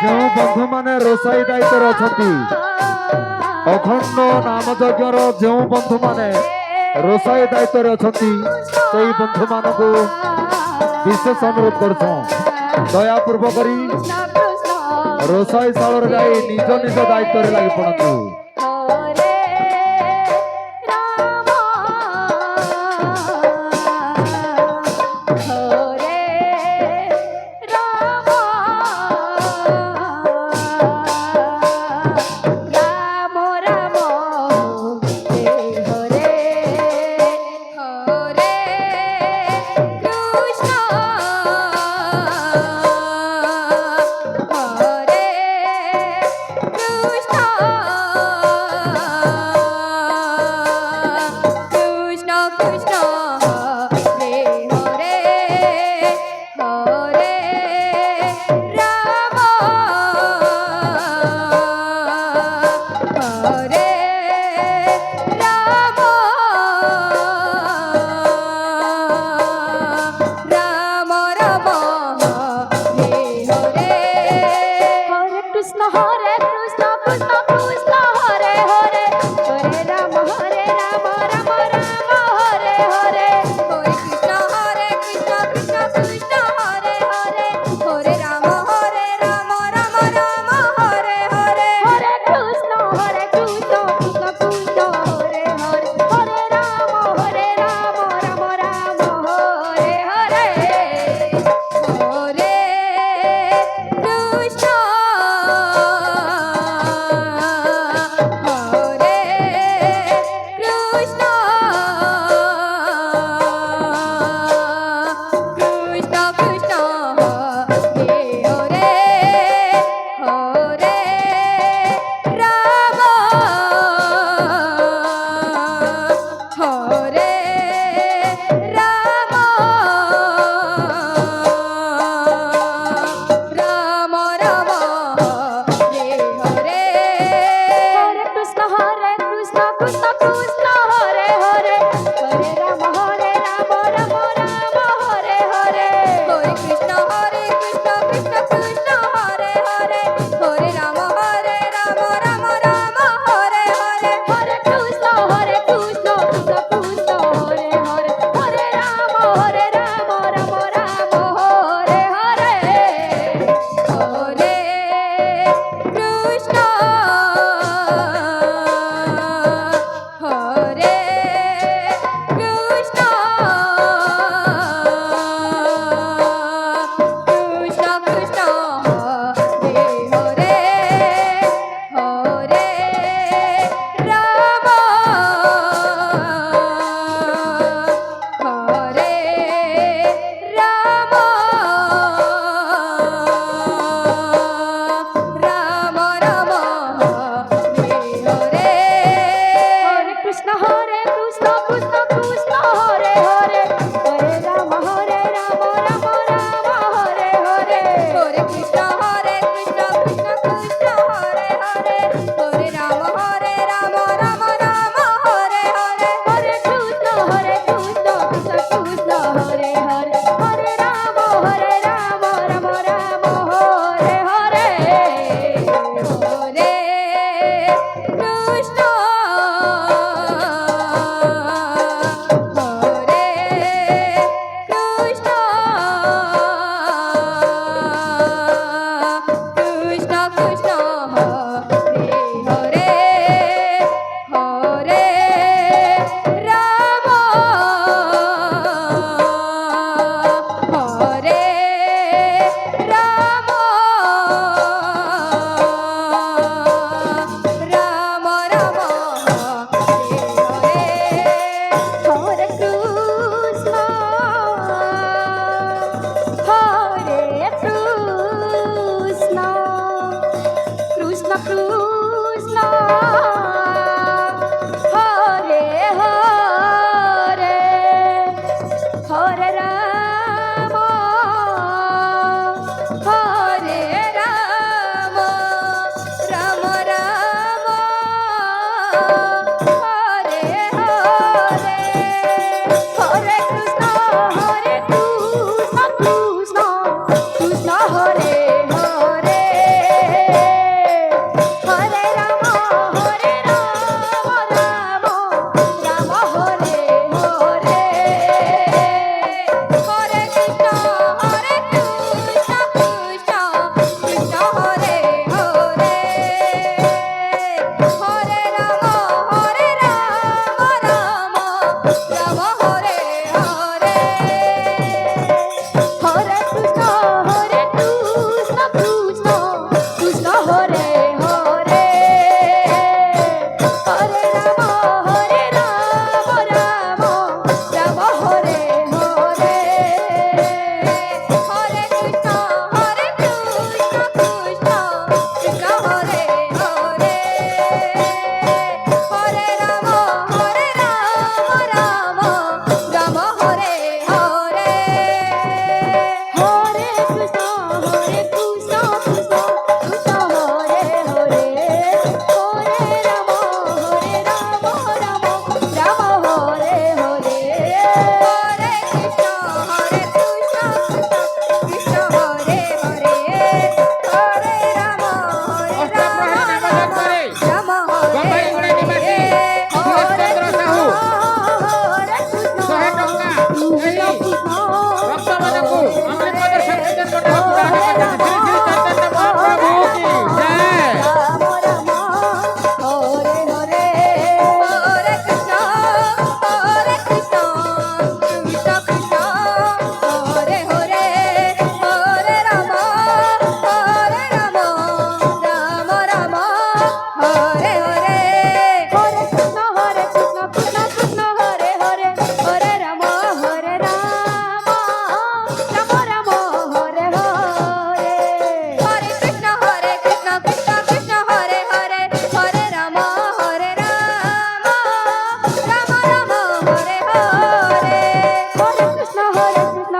ଯେଉଁ ବନ୍ଧୁମାନେ ରୋଷାଇ ଦାୟିତ୍ୱରେ ଅଛନ୍ତି, ଅଖଣ୍ଡ ନାମ ଯଜ୍ଞର ଯେଉଁ ବନ୍ଧୁମାନେ ରୋଷାଇ ଦାୟିତ୍ୱରେ ଅଛନ୍ତି, ସେଇ ବନ୍ଧୁମାନଙ୍କୁ ବିଶେଷ ଅନୁରୋଧ କରୁଛୁ, ଦୟାପୂର୍ବ କରି ରୋଷାଇ ଶାଳରେ ଯାଇ ନିଜ ନିଜ ଦାୟିତ୍ୱରେ ଲାଗି ପଡ଼ନ୍ତୁ।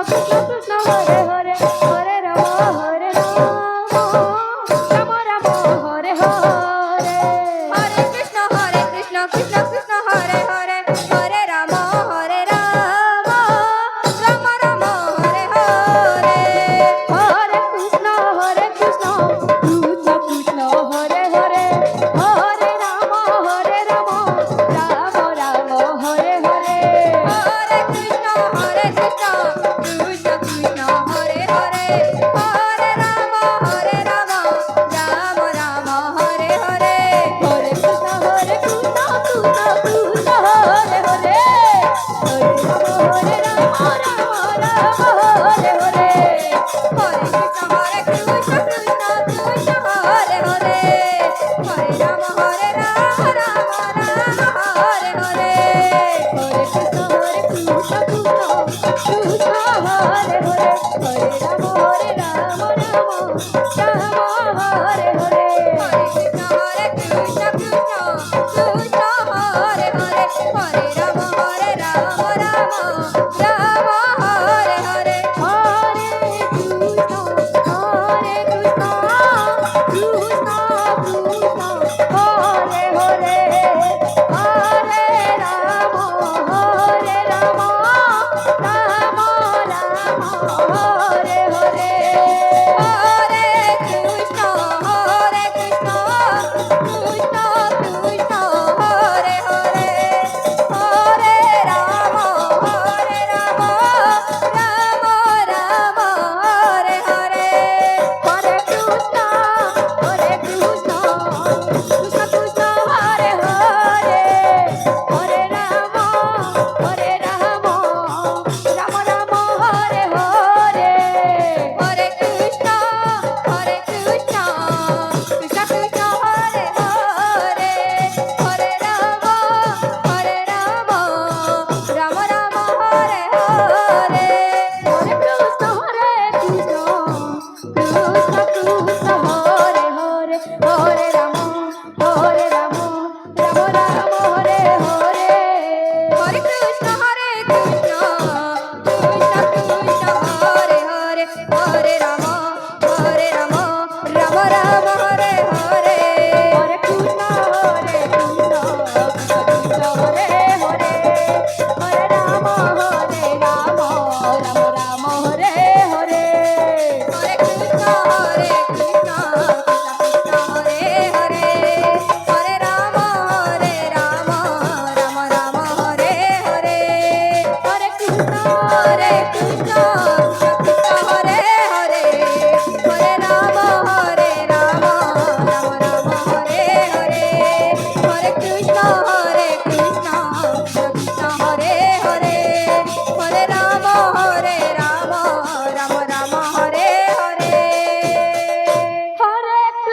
কৃষ্ণ কৃষ্ণ হরে হরে হরে রাম রাম রাম হরে হরে হরে কৃষ্ণ কৃষ্ণ কৃষ্ণ হরে হরে হরে রাম রাম রাম হরে হরে হরে কৃষ্ণ কৃষ্ণ কৃষ্ণ হরে হরে হরে রাম রাম রাম হরে হরে হরে কৃষ্ণ কৃষ্ণ কৃষ্ণ হরে হরে হরে রাম রাম রাম হরে হরে হরে কৃষ্ণ কৃষ্ণ কৃষ্ণ হরে হরে হরে রাম রাম রাম হরে হরে হরে কৃষ্ণ কৃষ্ণ কৃষ্ণ হরে হরে হরে রাম রাম রাম হরে হরে হরে কৃষ্ণ কৃষ্ণ কৃষ্ণ হরে হরে হরে রাম রাম রাম হরে হরে হরে কৃষ্ণ কৃষ্ণ কৃষ্ণ হরে হরে হরে রাম রাম রাম হরে হরে হরে কৃষ্ণ কৃষ্ণ কৃষ্ণ হরে হরে হরে রাম রাম রাম রাম